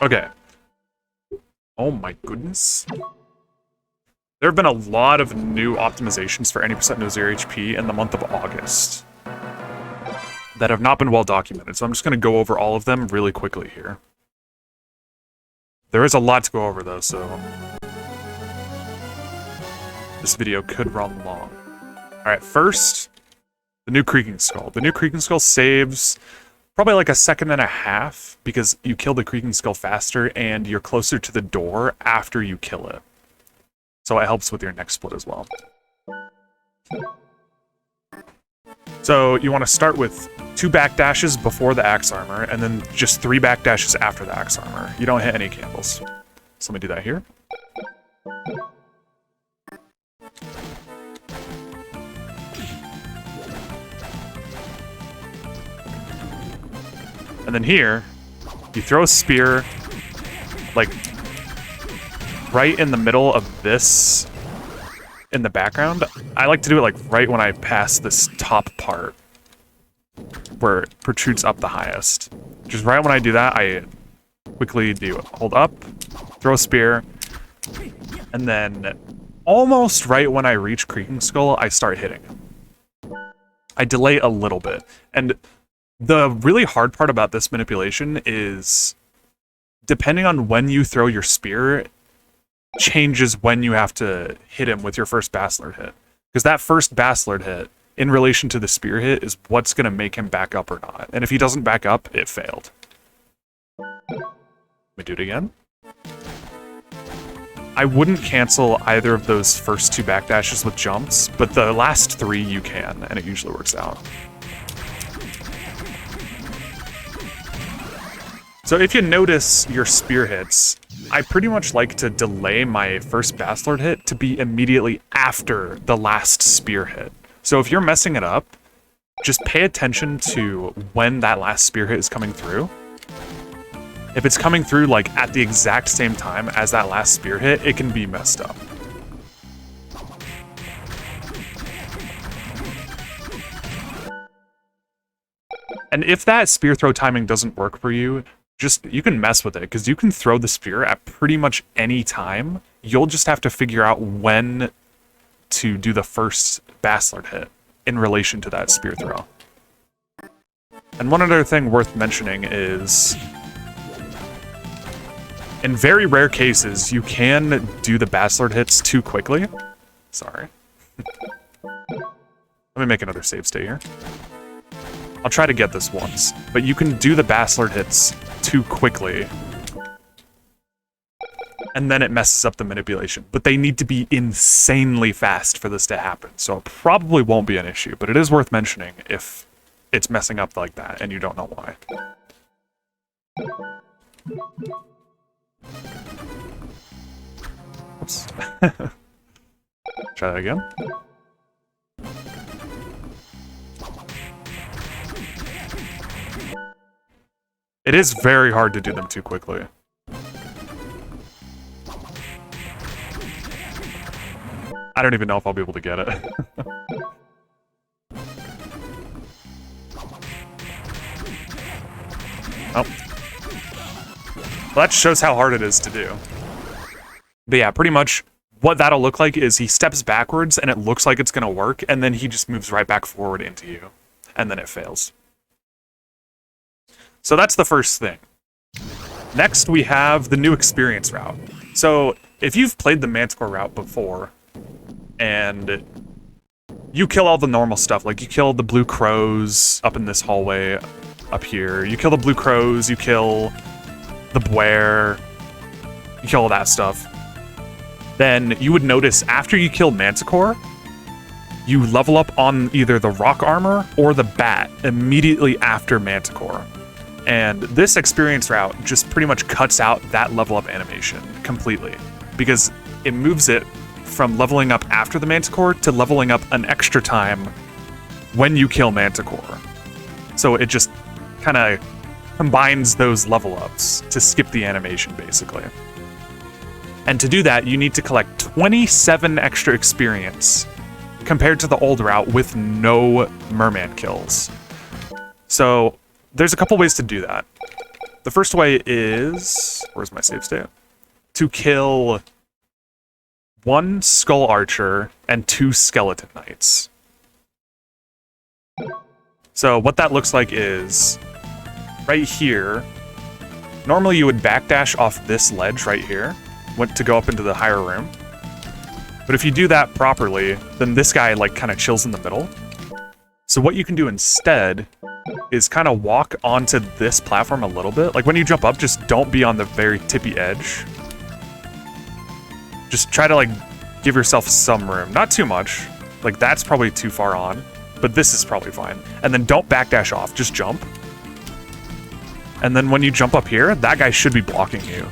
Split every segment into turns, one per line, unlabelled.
Okay. Oh my goodness. There have been a lot of new optimizations for any percent no 0 HP in the month of August that have not been well documented, so I'm just going to go over all of them really quickly here. There is a lot to go over though, so this video could run long. Alright, first, the new Creaking Skull. The new Creaking Skull saves probably like a second and a half because you kill the Creaking Skull faster and you're closer to the door after you kill it. So it helps with your neck split as well. So you want to start with 2 backdashes before the axe armor and then just 3 backdashes after the axe armor. You don't hit any candles. So let me do that here. And then here, you throw a spear, like, right in the middle of this, in the background. I like to do it, like, right when I pass this top part, where it protrudes up the highest. Just right when I do that, I quickly do it. Hold up, throw a spear, and then almost right when I reach Creaking Skull, I start hitting. I delay a little bit, and the really hard part about this manipulation is depending on when you throw your spear changes when you have to hit him with your first Bastard hit. Because that first Bastard hit, in relation to the spear hit, is what's going to make him back up or not. And if he doesn't back up, it failed. Let me do it again. I wouldn't cancel either of those first 2 backdashes with jumps, but the last 3 you can, and it usually works out. So if you notice your spear hits, I pretty much like to delay my first Bastard hit to be immediately after the last spear hit. So if you're messing it up, just pay attention to when that last spear hit is coming through. If it's coming through like at the exact same time as that last spear hit, it can be messed up. And if that spear throw timing doesn't work for you, you can mess with it, because you can throw the spear at pretty much any time. You'll just have to figure out when to do the first Bastard hit in relation to that spear throw. And one other thing worth mentioning is, in very rare cases, you can do the Bastard hits too quickly. Sorry. Let me make another save state here. I'll try to get this once, but you can do the Bastard hits too quickly, and then it messes up the manipulation. But they need to be insanely fast for this to happen, so it probably won't be an issue, but it is worth mentioning if it's messing up like that and you don't know why. Oops. Try that again. It is very hard to do them too quickly. I don't even know if I'll be able to get it. Oh. Well, that shows how hard it is to do. But yeah, pretty much what that'll look like is he steps backwards and it looks like it's gonna work, and then he just moves right back forward into you, and then it fails. So that's the first thing. Next, we have the new experience route. So if you've played the Manticore route before, and you kill all the normal stuff, like you kill the blue crows up in this hallway up here, you kill the blue crows, you kill the Bware, you kill all that stuff, then you would notice after you kill Manticore, you level up on either the rock armor or the bat immediately after Manticore. And this experience route just pretty much cuts out that level up animation completely, because it moves it from leveling up after the Manticore to leveling up an extra time when you kill Manticore. So it just kind of combines those level ups to skip the animation, basically. And to do that, you need to collect 27 extra experience compared to the old route with no merman kills. So there's a couple ways to do that. the first way is... Where's my save state? To kill 1 Skull Archer and 2 Skeleton Knights. So what that looks like is... Right here... Normally you would backdash off this ledge right here to go up into the higher room. But if you do that properly, then this guy like kind of chills in the middle. So what you can do instead is kind of walk onto this platform a little bit. Like when you jump up, just don't be on the very tippy edge. Just try to like give yourself some room. Not too much. Like that's probably too far on, but this is probably fine. And then don't backdash off, just jump. And then when you jump up here, that guy should be blocking you.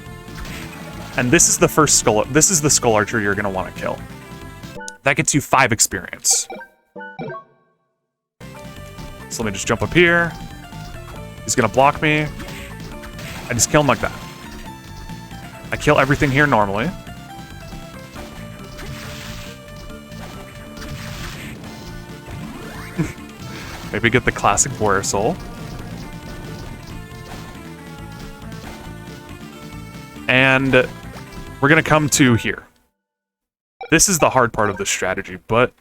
And this is the first skull. This is the Skull Archer you're going to want to kill. That gets you 5 experience. So let me just jump up here. He's going to block me. I just kill him like that. I kill everything here normally. Maybe get the classic Warrior Soul. And we're going to come to here. This is the hard part of the strategy, but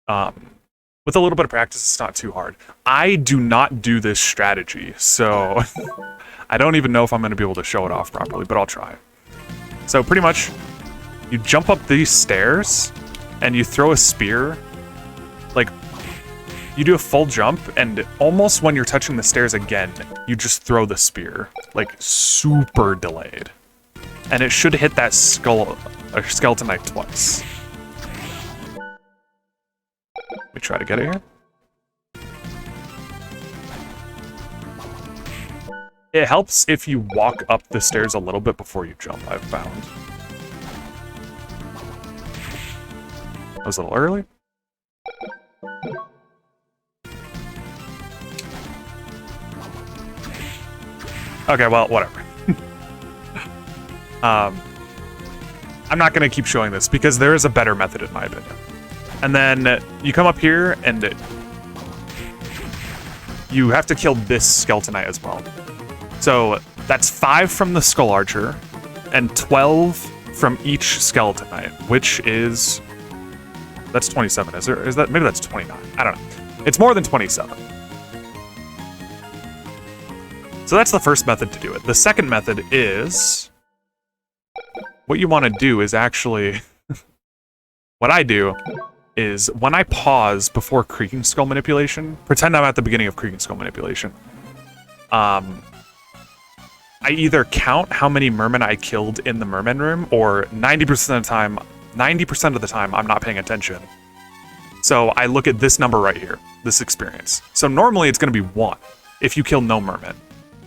with a little bit of practice, it's not too hard. I do not do this strategy, so I don't even know if I'm going to be able to show it off properly, but I'll try. So pretty much, you jump up these stairs, and you throw a spear. Like, you do a full jump, and almost when you're touching the stairs again, you just throw the spear. Like, super delayed. And it should hit that skeleton knight twice. Let me try to get it here. It helps if you walk up the stairs a little bit before you jump, I've found. That was a little early. Okay, well, whatever. I'm not going to keep showing this because there is a better method in my opinion. And then you come up here and you have to kill this Skeleton Knight as well. So that's 5 from the Skull Archer and 12 from each Skeleton Knight, which is... That's 27, is there? Is that... Maybe that's 29. I don't know. It's more than 27. So that's the first method to do it. The second method is... What you want to do is actually... What I do is when I pause before Creaking Skull Manipulation, pretend I'm at the beginning of Creaking Skull Manipulation. I either count how many mermen I killed in the merman room, or 90% of the time, I'm not paying attention. So I look at this number right here, this experience. So normally it's going to be 1 if you kill no mermen.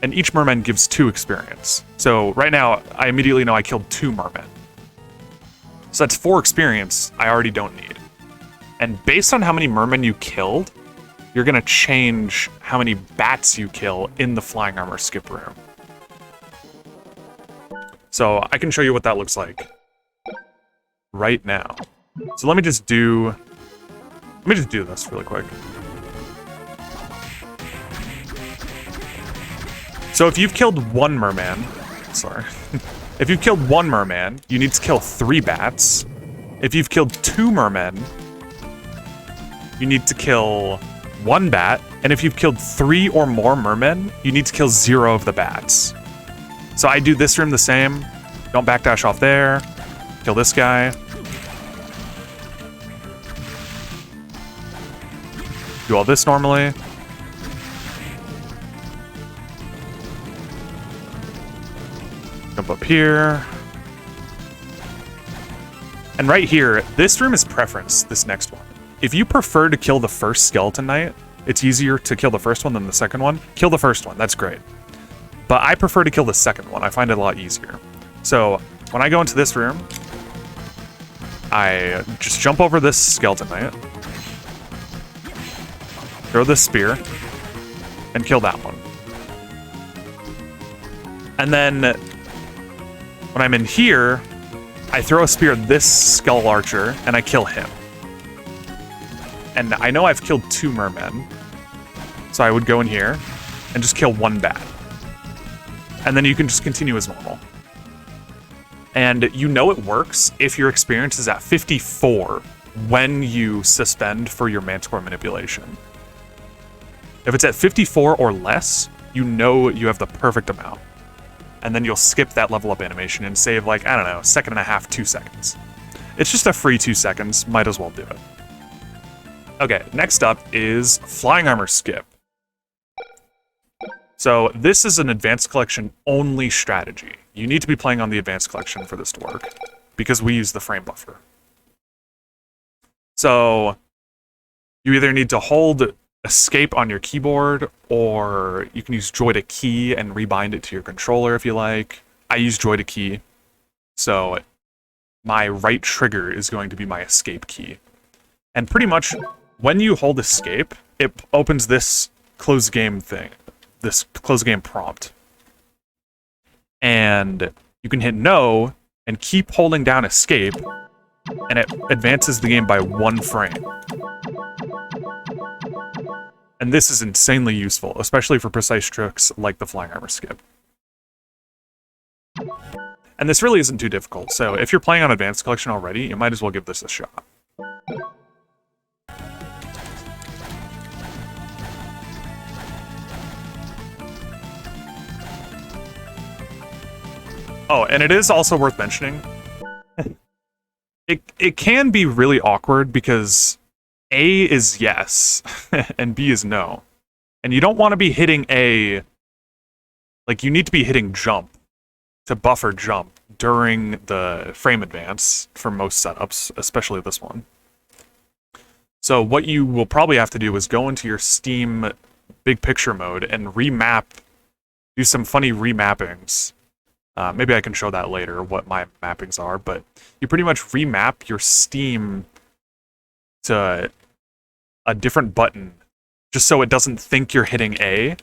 And each merman gives 2 experience. So right now, I immediately know I killed 2 mermen. So that's 4 experience I already don't need. And based on how many mermen you killed, you're going to change how many bats you kill in the Flying Armor skip room. So I can show you what that looks like right now. So let me just do this really quick. So if you've killed 1 merman, sorry. If you've killed 1 merman, you need to kill 3 bats. If you've killed 2 mermen, you need to kill 1 bat. And if you've killed 3 or more mermen, you need to kill 0 of the bats. So I do this room the same. Don't backdash off there. Kill this guy. Do all this normally. Jump up here. And right here, this room is preference, this next one. If you prefer to kill the first Skeleton Knight, it's easier to kill the first one than the second one. Kill the first one, that's great. But I prefer to kill the second one. I find it a lot easier. So when I go into this room, I just jump over this Skeleton Knight, throw this spear, and kill that one. And then when I'm in here, I throw a spear at this Skull Archer, and I kill him. And I know I've killed 2 mermen, so I would go in here and just kill 1 bat. and then you can just continue as normal. And you know it works if your experience is at 54 when you suspend for your Manticore manipulation. If it's at 54 or less, you know you have the perfect amount. And then you'll skip that level up animation and save, like, I don't know, 1.5 seconds, 2 seconds. It's just a free 2 seconds, might as well do it. Okay, next up is Flying Armor Skip. So this is an Advanced Collection only strategy. You need to be playing on the Advanced Collection for this to work, because we use the frame buffer. So you either need to hold Escape on your keyboard, or you can use Joy to Key and rebind it to your controller if you like. I use Joy to Key, so my right trigger is going to be my Escape key. And pretty much, when you hold Escape, it opens this close game thing, this close game prompt. And you can hit No, and keep holding down Escape, and it advances the game by 1 frame. And this is insanely useful, especially for precise tricks like the Flying Armor Skip. And this really isn't too difficult, so if you're playing on Advanced Collection already, you might as well give this a shot. Oh, and it is also worth mentioning, it can be really awkward because A is yes, and B is no. And you don't want to be hitting A, like you need to be hitting jump to buffer jump during the frame advance for most setups, especially this one. So what you will probably have to do is go into your Steam big picture mode and remap, do some funny remappings. Maybe I can show that later, what my mappings are, but you pretty much remap your Steam to a different button, just so it doesn't think you're hitting A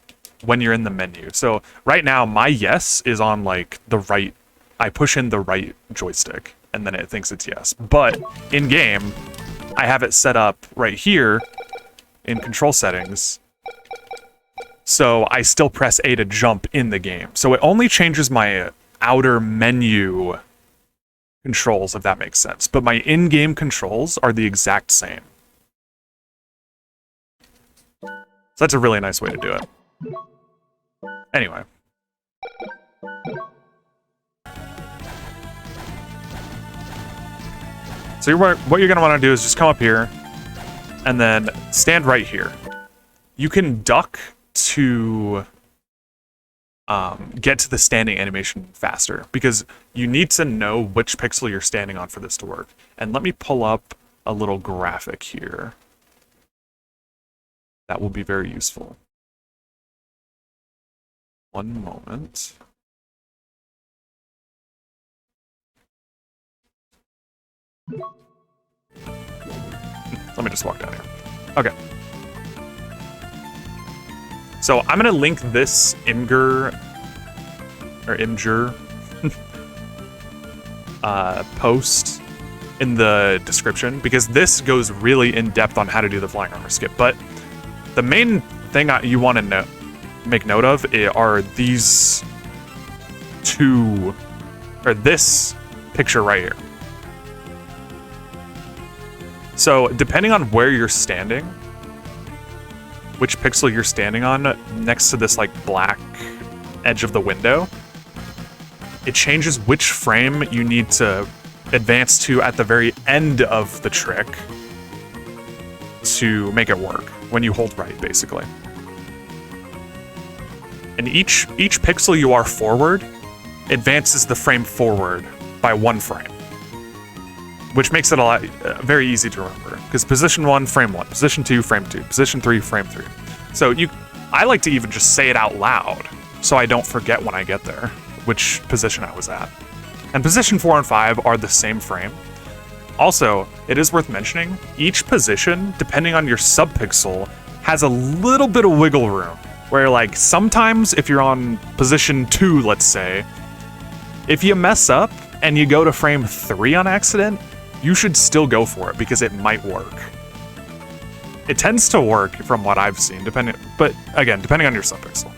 when you're in the menu. So right now, my yes is on like the right, I push in the right joystick, and then it thinks it's yes. But in game, I have it set up right here in control settings, so I still press A to jump in the game. So it only changes my outer menu controls, if that makes sense. But my in-game controls are the exact same. So that's a really nice way to do it. Anyway. So what you're going to want to do is just come up here and then stand right here. You can duck to get to the standing animation faster, because you need to know which pixel you're standing on for this to work. And let me pull up a little graphic here. That will be very useful. One moment. Let me just walk down here. Okay. So I'm going to link this Imgur post in the description, because this goes really in depth on how to do the Flying Armor Skip. But the main thing you want to make note of are these two, or this picture right here. So depending on where you're standing, which pixel you're standing on next to this like black edge of the window, it changes which frame you need to advance to at the very end of the trick to make it work when you hold right, basically. And each pixel you are forward advances the frame forward by 1 frame, which makes it a lot very easy to remember. Because position 1, frame 1, position 2, frame 2, position 3, frame 3. So I like to even just say it out loud, so I don't forget when I get there which position I was at. And position 4 and 5 are the same frame. Also, it is worth mentioning, each position, depending on your subpixel, has a little bit of wiggle room. Where, like, sometimes if you're on position 2, let's say, if you mess up and you go to frame 3 on accident, you should still go for it, because it might work. It tends to work from what I've seen, but again, depending on your subpixel.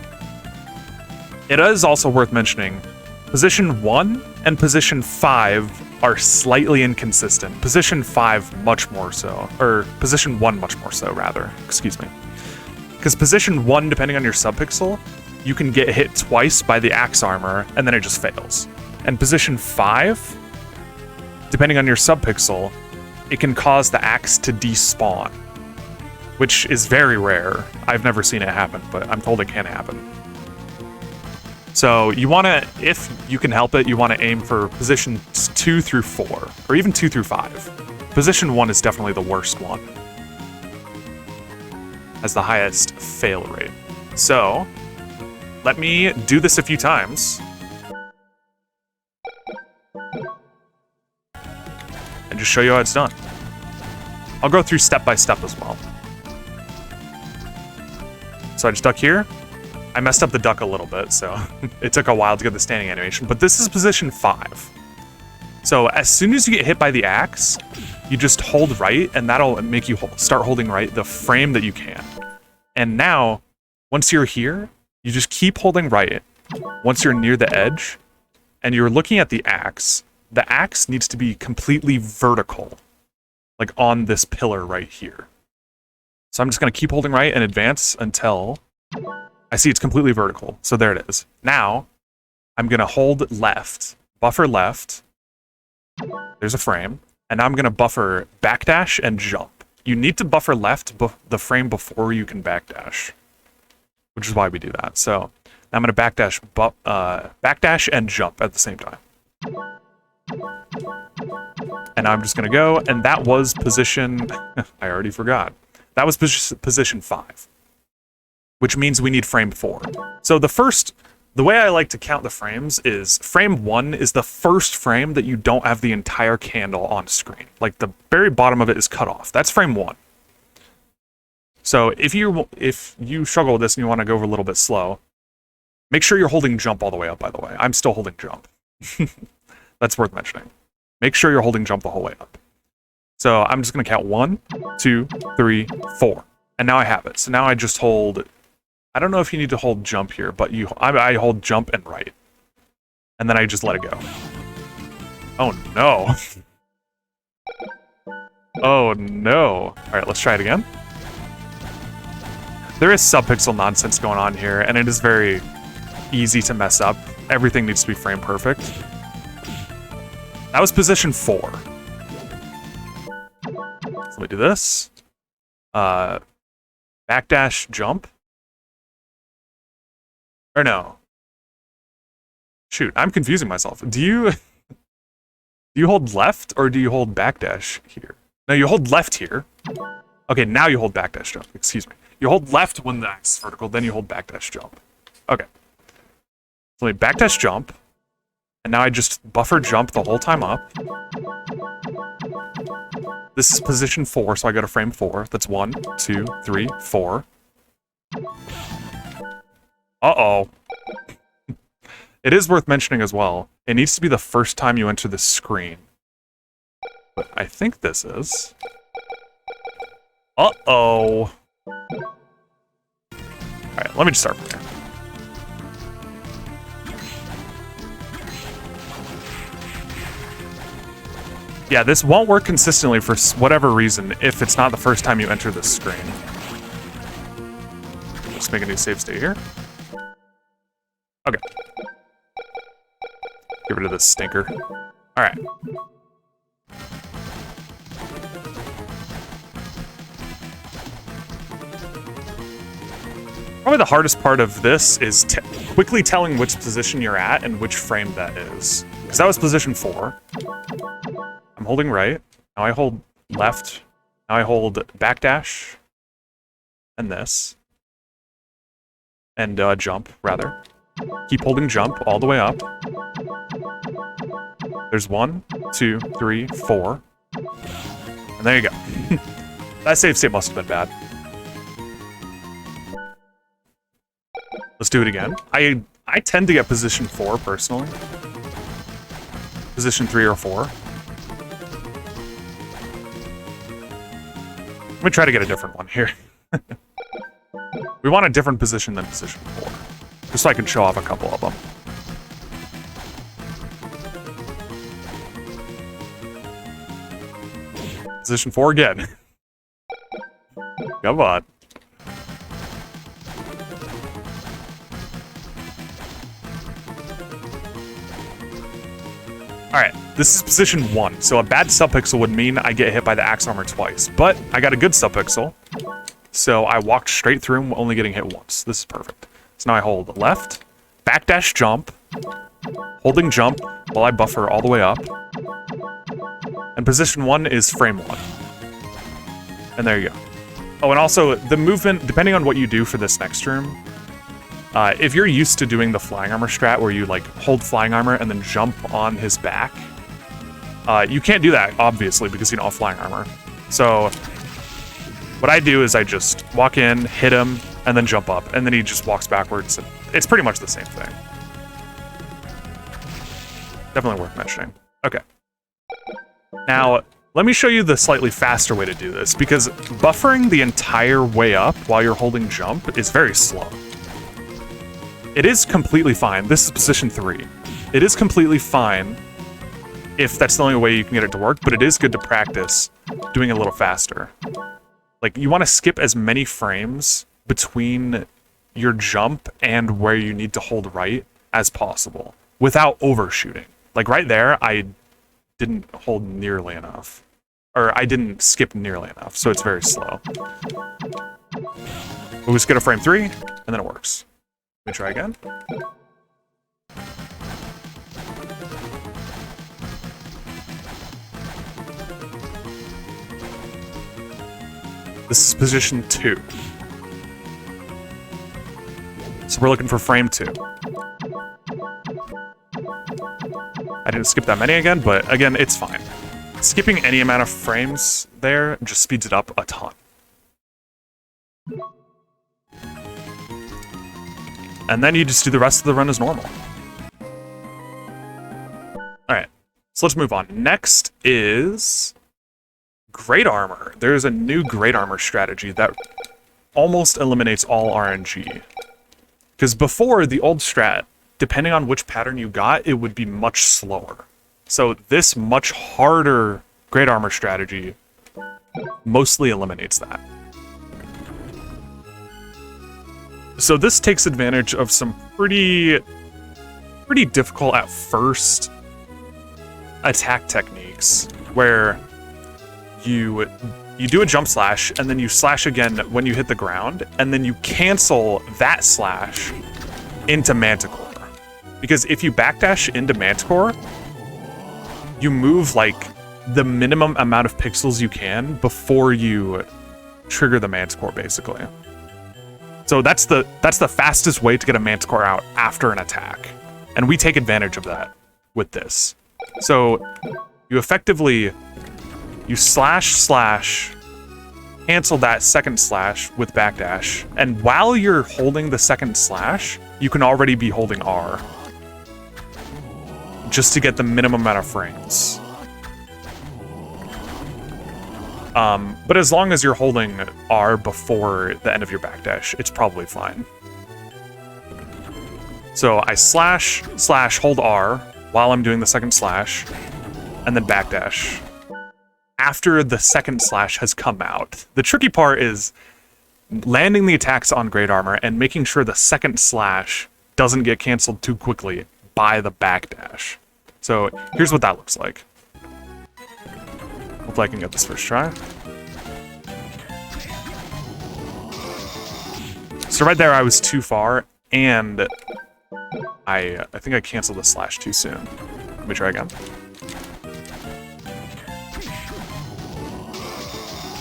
It is also worth mentioning, position 1 and position 5 are slightly inconsistent. Position 5 much more so, or position 1 much more so, rather, excuse me. Because position 1, depending on your subpixel, you can get hit twice by the axe armor, and then it just fails. And position 5, depending on your subpixel, it can cause the axe to despawn, which is very rare. I've never seen it happen, but I'm told it can happen. So you want to, if you can help it, you want to aim for positions 2 through 4, or even 2 through 5. Position 1 is definitely the worst one. Has the highest fail rate. So, let me do this a few times. And just show you how it's done. I'll go through step by step as well. So I just duck here. I messed up the duck a little bit, so it took a while to get the standing animation, but this is position 5. So as soon as you get hit by the axe, you just hold right, and that'll make you start holding right the frame that you can. And now, once you're here, you just keep holding right. Once you're near the edge, and you're looking at the axe needs to be completely vertical, like on this pillar right here. So I'm just going to keep holding right and advance until I see it's completely vertical. So there it is. Now, I'm going to hold left, buffer left. There's a frame. And now I'm going to buffer backdash and jump. You need to buffer left the frame before you can backdash, which is why we do that. So now I'm going to backdash and jump at the same time. And I'm just going to go, and that was position... I already forgot. That was position 5, which means we need frame 4. So the way I like to count the frames is frame 1 is the first frame that you don't have the entire candle on screen. Like the very bottom of it is cut off. That's frame 1. So if you struggle with this and you want to go over a little bit slow, make sure you're holding jump all the way up, by the way. I'm still holding jump. That's worth mentioning. Make sure you're holding jump the whole way up. So I'm just going to count 1, 2, 3, 4. And now I have it. So now I just hold... I don't know if you need to hold jump here, but I hold jump and right. And then I just let it go. Oh no. Oh no. Alright, let's try it again. There is subpixel nonsense going on here, and it is very easy to mess up. Everything needs to be frame perfect. That was position 4. So let me do this. Backdash jump. Or no. Shoot, I'm confusing myself. Do you hold left or do you hold backdash here? No, you hold left here. Okay, now you hold backdash jump. Excuse me. You hold left when the axe is vertical, then you hold backdash jump. Okay. So let me backdash jump. And now I just buffer jump the whole time up. This is position 4, so I go to frame 4. That's 1, 2, 3, 4. Uh-oh. It is worth mentioning as well. It needs to be the first time you enter the screen. But I think this is... Uh-oh. Alright, let me just start from here. Yeah, this won't work consistently for whatever reason if it's not the first time you enter this screen. Just make a new save state here. Okay. Get rid of this stinker. Alright. Probably the hardest part of this is quickly telling which position you're at and which frame that is. Because that was position 4. I'm holding right. Now I hold left. Now I hold backdash. And this. And jump, rather. Keep holding jump all the way up. There's 1, 2, 3, 4. And there you go. That save state must have been bad. Let's do it again. I tend to get position 4, personally. Position 3 or 4. Let me try to get a different one here. We want a different position than position 4. just so I can show off a couple of them. Position 4 again. Come on. Alright, this is position 1, so a bad subpixel would mean I get hit by the axe armor twice, but I got a good subpixel, so I walked straight through him, only getting hit once. This is perfect. So now I hold left, backdash jump, holding jump while I buffer all the way up, and position 1 is frame 1. And there you go. Oh, and also, the movement, depending on what you do for this next room, if you're used to doing the flying armor strat where you like hold flying armor and then jump on his back, you can't do that, obviously, because you don't have flying armor. So what I do is I just walk in, hit him, and then jump up, and then he just walks backwards. And it's pretty much the same thing. Definitely worth mentioning. Okay. Now, let me show you the slightly faster way to do this, because buffering the entire way up while you're holding jump is very slow. It is completely fine. This is position 3. It is completely fine if that's the only way you can get it to work, but it is good to practice doing it a little faster. Like, you want to skip as many frames between your jump and where you need to hold right as possible without overshooting. Like right there, I didn't hold nearly enough. Or I didn't skip nearly enough, so it's very slow. We'll just get a frame 3, and then it works. Let me try again. This is position 2. So we're looking for frame 2. I didn't skip that many again, but again, it's fine. Skipping any amount of frames there just speeds it up a ton. And then you just do the rest of the run as normal. Alright, so let's move on. Next is Great Armor. There's a new Great Armor strategy that almost eliminates all RNG. Because before, the old strat, depending on which pattern you got, it would be much slower. So this much harder Great Armor strategy mostly eliminates that. So this takes advantage of some pretty difficult at first attack techniques where you do a jump slash and then you slash again when you hit the ground, and then you cancel that slash into Manticore. Because if you backdash into Manticore, you move like the minimum amount of pixels you can before you trigger the Manticore, basically. So that's the fastest way to get a Manticore out after an attack. And we take advantage of that with this. So you effectively, you slash, cancel that second slash with backdash. And while you're holding the second slash, you can already be holding R. Just to get the minimum amount of frames. But as long as you're holding R before the end of your backdash, it's probably fine. So I slash, hold R while I'm doing the second slash, and then backdash after the second slash has come out. The tricky part is landing the attacks on Great Armor and making sure the second slash doesn't get canceled too quickly by the backdash. So here's what that looks like. Hopefully I can get this first try. So right there I was too far, and I think I canceled the slash too soon. Let me try again.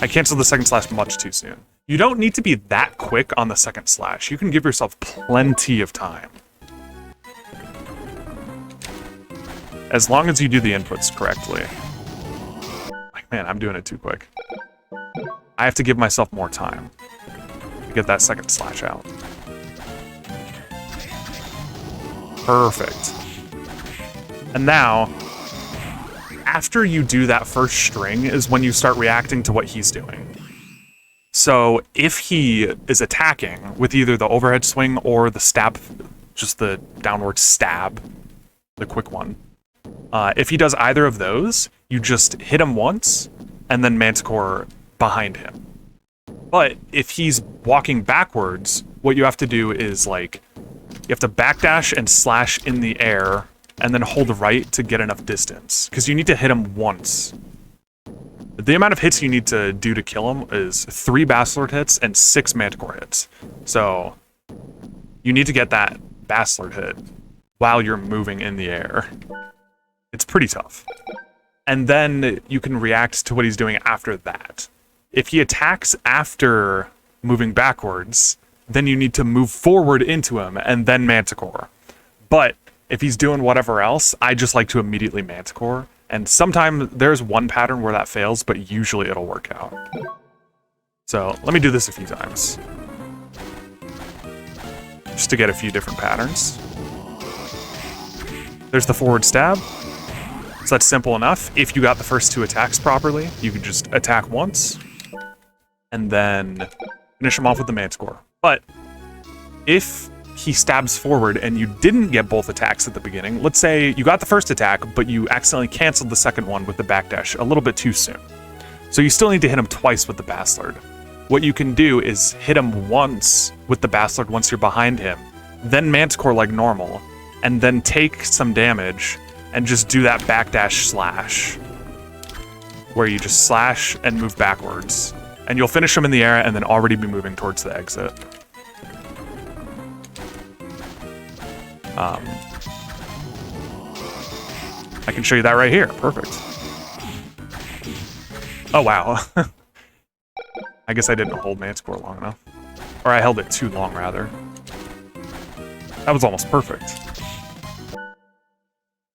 I canceled the second slash much too soon. You don't need to be that quick on the second slash. You can give yourself plenty of time. As long as you do the inputs correctly. Like, man, I'm doing it too quick. I have to give myself more time to get that second slash out. Perfect. And now, after you do that first string is when you start reacting to what he's doing. So if he is attacking with either the overhead swing or the stab just the downward stab, the quick one. If he does either of those, you just hit him once, and then Manticore behind him. But if he's walking backwards, what you have to do is, like, you have to backdash and slash in the air, and then hold right to get enough distance. Because you need to hit him once. The amount of hits you need to do to kill him is 3 Bastard hits and 6 Manticore hits. So, you need to get that Bastard hit while you're moving in the air. It's pretty tough. And then you can react to what he's doing after that. If he attacks after moving backwards, then you need to move forward into him and then Manticore. But if he's doing whatever else, I just like to immediately Manticore. And sometimes there's one pattern where that fails, but usually it'll work out. So let me do this a few times. Just to get a few different patterns. There's the forward stab. So that's simple enough. If you got the first 2 attacks properly, you can just attack once and then finish him off with the Manticore. But if he stabs forward and you didn't get both attacks at the beginning, let's say you got the first attack, but you accidentally canceled the second one with the backdash a little bit too soon. So you still need to hit him twice with the Bastard. What you can do is hit him once with the Bastard once you're behind him, then Manticore like normal, and then take some damage and just do that backdash slash, where you just slash and move backwards. And you'll finish him in the air and then already be moving towards the exit. I can show you that right here. Perfect. Oh, wow. I guess I didn't hold Manticore long enough. Or I held it too long, rather. That was almost perfect.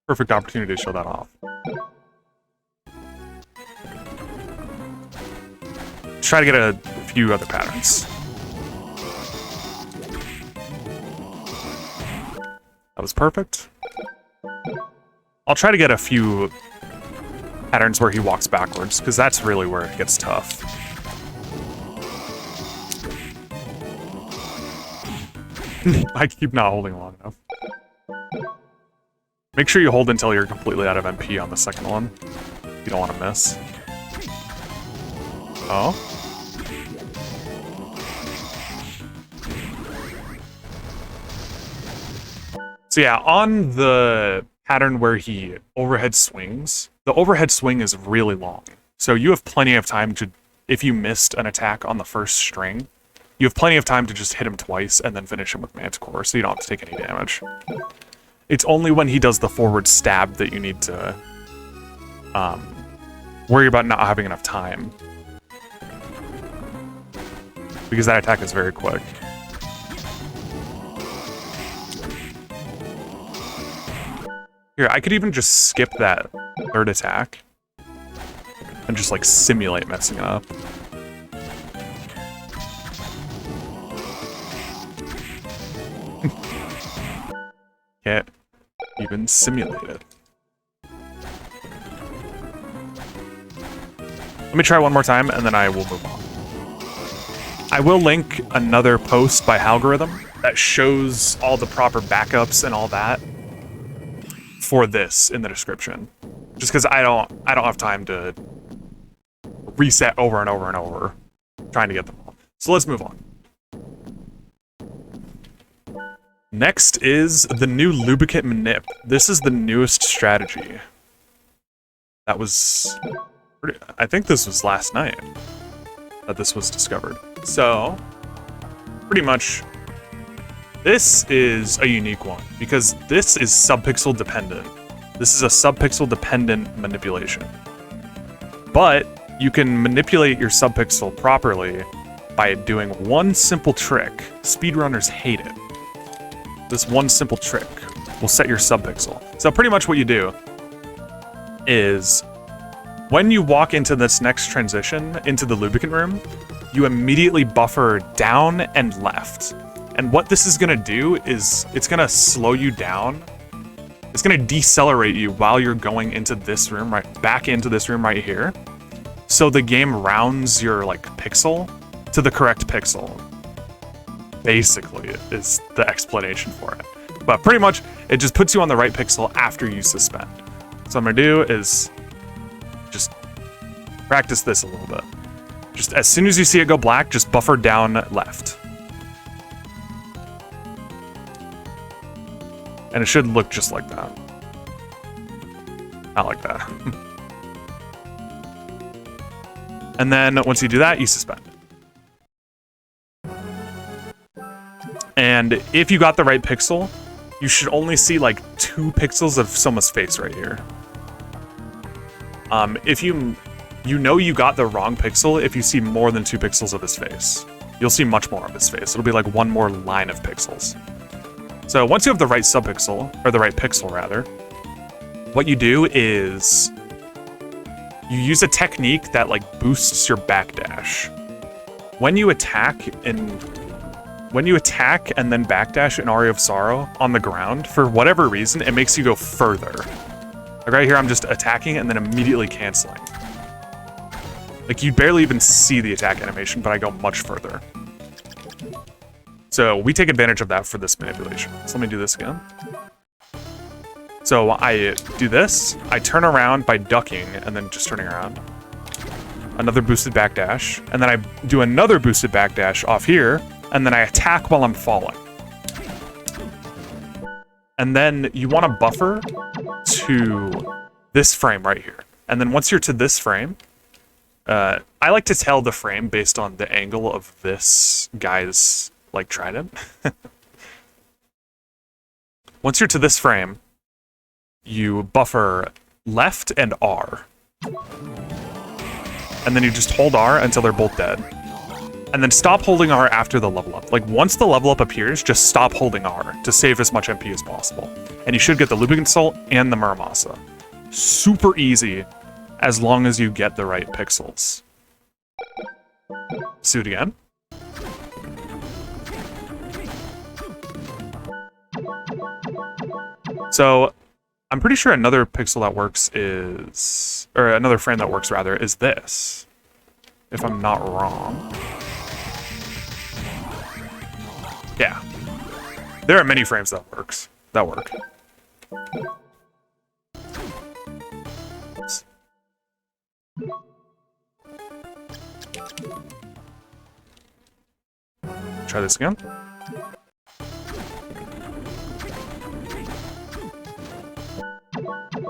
Perfect opportunity to show that off. Let's try to get a few other patterns. That was perfect. I'll try to get a few patterns where he walks backwards, because that's really where it gets tough. I keep not holding long enough. Make sure you hold until you're completely out of MP on the second one. You don't want to miss. Oh. So yeah, on the pattern where he overhead swings, the overhead swing is really long. So you have plenty of time to, if you missed an attack on the first string, you have plenty of time to just hit him twice and then finish him with Manticore, so you don't have to take any damage. It's only when he does the forward stab that you need to worry about not having enough time. Because that attack is very quick. Here, I could even just skip that third attack and just, like, simulate messing it up. Can't even simulate it. Let me try one more time, and then I will move on. I will link another post by Algorithm that shows all the proper backups and all that for this in the description. Just because I don't have time to reset over and over and over trying to get them all. So let's move on. Next is the new Lubicant Manip. This is the newest strategy. That was... I think this was last night that this was discovered. So, pretty much, this is a unique one, because this is subpixel dependent. This is a subpixel dependent manipulation. But you can manipulate your subpixel properly by doing one simple trick. Speedrunners hate it. This one simple trick will set your subpixel. So pretty much what you do is, when you walk into this next transition, into the lubricant room, you immediately buffer down and left. And what this is gonna do is, it's gonna slow you down. It's gonna decelerate you while you're going into this room, back into this room right here. So the game rounds your, like, pixel to the correct pixel. Basically, is the explanation for it. But pretty much, it just puts you on the right pixel after you suspend. So what I'm gonna do is just practice this a little bit. Just as soon as you see it go black, just buffer down left. And it should look just like that. Not like that. And then once you do that, you suspend. And if you got the right pixel, you should only see like 2 pixels of Soma's face right here. If you know you got the wrong pixel if you see more than 2 pixels of his face. You'll see much more of his face. It'll be like one more line of pixels. So once you have the right subpixel, or the right pixel rather, what you do is you use a technique that like boosts your backdash. When you attack and then backdash in Aria of Sorrow on the ground, for whatever reason, it makes you go further. Like right here, I'm just attacking and then immediately canceling. Like you barely even see the attack animation, but I go much further. So we take advantage of that for this manipulation. So let me do this again. So I do this, I turn around by ducking and then just turning around. Another boosted backdash, and then I do another boosted backdash off here, and then I attack while I'm falling. And then you want to buffer to this frame right here. And then once you're to this frame, I like to tell the frame based on the angle of this guy's, like, trident. Once you're to this frame, you buffer left and R. And then you just hold R until they're both dead. And then stop holding R after the level up. Like, once the level up appears, just stop holding R to save as much MP as possible. And you should get the Lubicant Salt and the Muramasa. Super easy, as long as you get the right pixels. Let's do it again. So, I'm pretty sure another pixel that works is... or another frame that works, rather, is this. If I'm not wrong. Yeah. There are many frames that work. Oops. Try this again.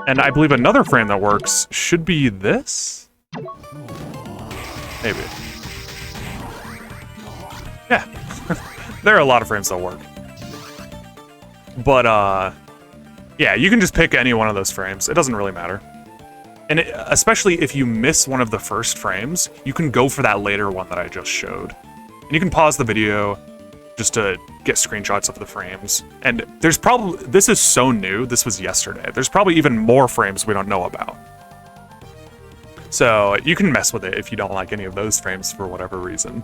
And I believe another frame that works should be this? Maybe. Yeah. There are a lot of frames that work. But, yeah, you can just pick any one of those frames. It doesn't really matter. And especially if you miss one of the first frames, you can go for that later one that I just showed. And you can pause the video just to get screenshots of the frames. And there's probably... this is so new. This was yesterday. There's probably even more frames we don't know about. So you can mess with it if you don't like any of those frames for whatever reason.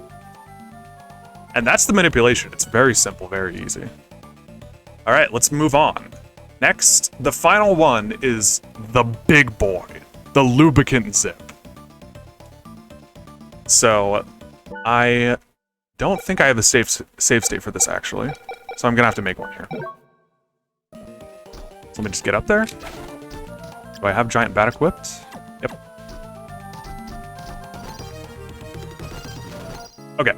And that's the manipulation. It's very simple, very easy. All right, let's move on. Next, the final one is the big boy, the Lubicant Zip. So I don't think I have a save state for this, actually. So I'm gonna have to make one here. So let me just get up there. Do I have Giant Bat equipped? Yep. Okay.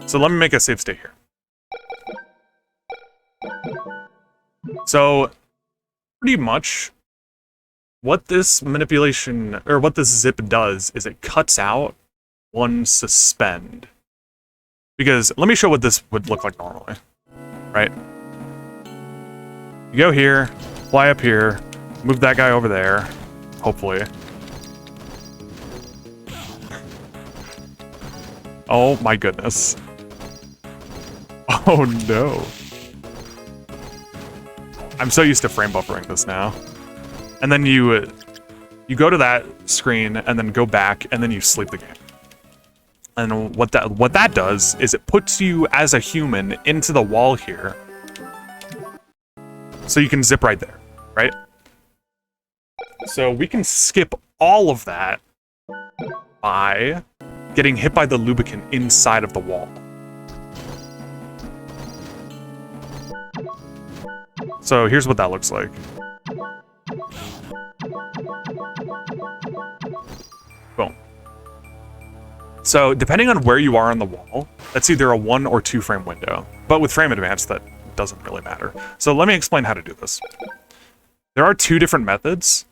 So let me make a save state here. So, pretty much, what this manipulation, or what this zip does, is it cuts out one suspend. Because, let me show what this would look like normally. Right? You go here, fly up here, move that guy over there, hopefully. Oh my goodness. Oh no. I'm so used to frame buffering this now. And then you go to that screen and then go back and then you sleep the game. And what that does is it puts you as a human into the wall here. So you can zip right there, right? So we can skip all of that by getting hit by the lubricant inside of the wall. So here's what that looks like. Boom. So depending on where you are on the wall, that's either a 1 or 2 frame window. But with frame advance, that doesn't really matter. So let me explain how to do this. There are 2 different methods.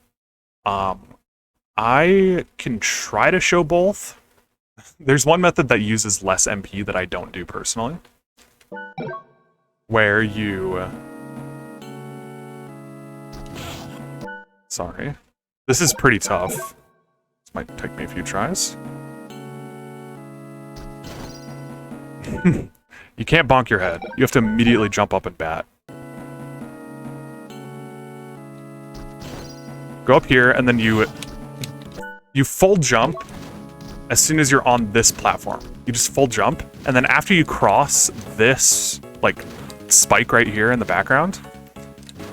I can try to show both. There's one method that uses less MP that I don't do personally, where you... Sorry. This is pretty tough. This might take me a few tries. You can't bonk your head. You have to immediately jump up and bat. Go up here, and then you full jump as soon as you're on this platform. You just full jump, and then after you cross this, like, spike right here in the background,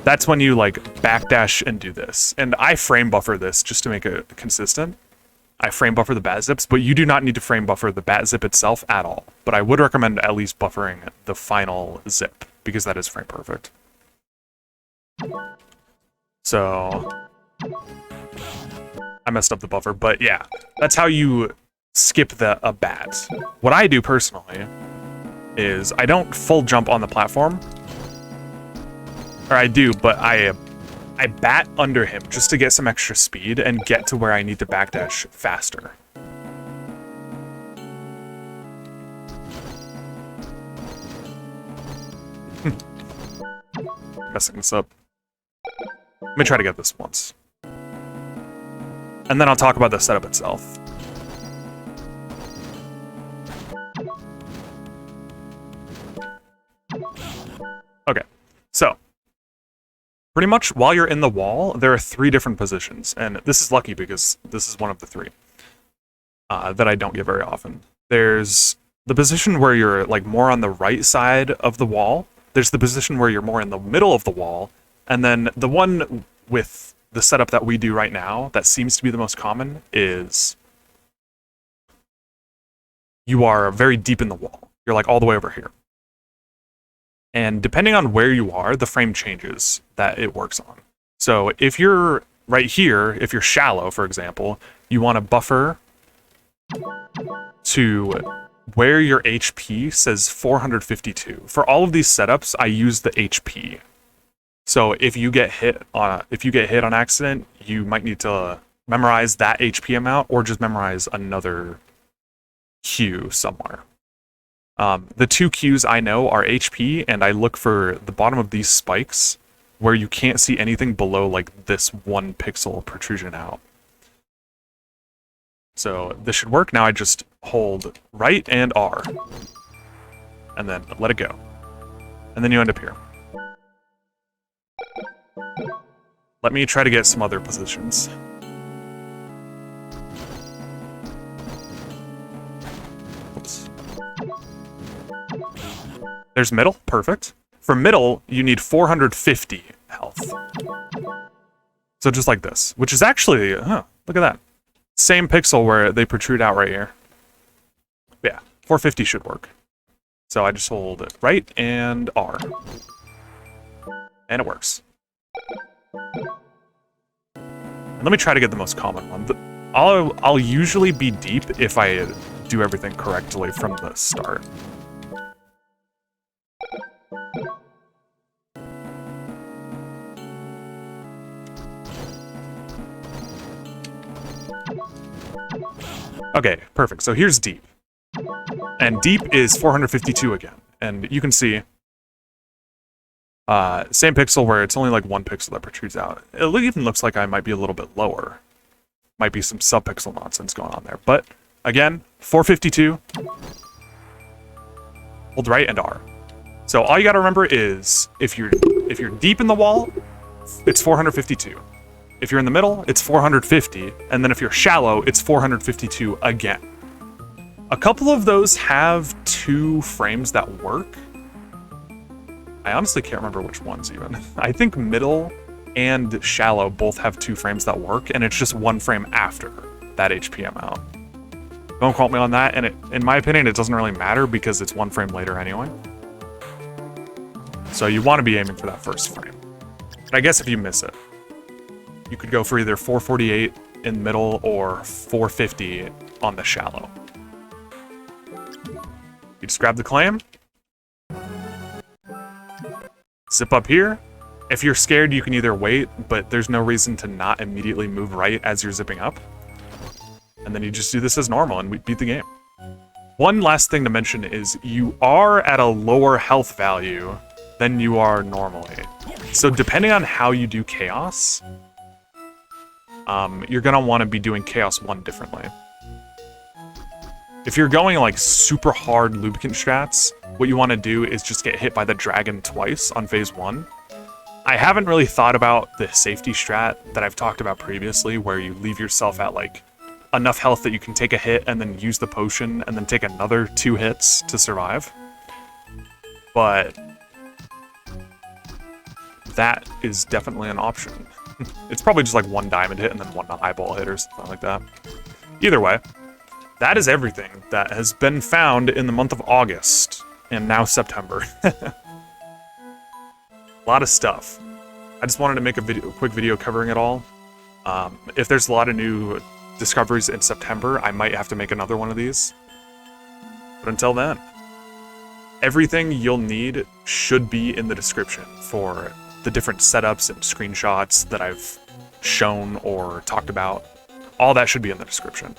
that's when you, like, backdash and do this. And I frame buffer this just to make it consistent. I frame buffer the bat zips, but you do not need to frame buffer the bat zip itself at all. But I would recommend at least buffering the final zip, because that is frame perfect. So... I messed up the buffer, but yeah, that's how you skip a bat. What I do personally is I don't full jump on the platform, or I do, but I bat under him just to get some extra speed and get to where I need to backdash faster. Messing this up. Let me try to get this once. And then I'll talk about the setup itself. Okay, so pretty much while you're in the wall, there are 3 different positions, and this is lucky because this is one of the 3 that I don't get very often. There's the position where you're like more on the right side of the wall. There's the position where you're more in the middle of the wall, and then the one with the setup that we do right now that seems to be the most common is you are very deep in the wall. You're like all the way over here. And depending on where you are, the frame changes that it works on. So if you're right here, if you're shallow, for example, you want to buffer to where your HP says 452. For all of these setups, I use the HP. So if you get hit on accident, you might need to memorize that HP amount or just memorize another Q somewhere. The 2 Qs I know are HP, and I look for the bottom of these spikes where you can't see anything below like this 1 pixel protrusion out. So this should work. Now I just hold right and R, and then let it go. And then you end up here. Let me try to get some other positions. Oops. There's middle, perfect. For middle, you need 450 health. So just like this, which is actually, look at that. Same pixel where they protrude out right here. Yeah, 450 should work. So I just hold it right and R. And it works. And let me try to get the most common one. I'll usually be deep if I do everything correctly from the start. Okay, perfect. So here's deep. And deep is 452 again. And you can see same pixel where it's only like 1 pixel that protrudes out. It even looks like I might be a little bit lower. Might be some sub-pixel nonsense going on there. But again, 452. Hold right and R. So all you gotta remember is if you're deep in the wall, it's 452. If you're in the middle, it's 450, and then if you're shallow, it's 452 again. A couple of those have 2 frames that work. I honestly can't remember which ones even. I think middle and shallow both have 2 frames that work, and it's just 1 frame after that HP amount. Don't quote me on that, and in my opinion, it doesn't really matter because it's 1 frame later anyway. So you want to be aiming for that first frame. And I guess if you miss it, you could go for either 448 in the middle or 450 on the shallow. You just grab the clam, zip up here. If you're scared, you can either wait, but there's no reason to not immediately move right as you're zipping up. And then you just do this as normal and we beat the game. One last thing to mention is you are at a lower health value than you are normally. So depending on how you do Chaos, you're gonna want to be doing Chaos 1 differently. If you're going like super hard Lubicant strats, what you want to do is just get hit by the dragon twice on phase 1. I haven't really thought about the safety strat that I've talked about previously, where you leave yourself at like enough health that you can take a hit and then use the potion and then take another 2 hits to survive. But that is definitely an option. It's probably just like 1 diamond hit and then 1 eyeball hit or something like that. Either way, that is everything that has been found in the month of August and now September. A lot of stuff. I just wanted to make a quick video covering it all. If there's a lot of new discoveries in September, I might have to make another one of these. But until then, everything you'll need should be in the description for the different setups and screenshots that I've shown or talked about. All that should be in the description.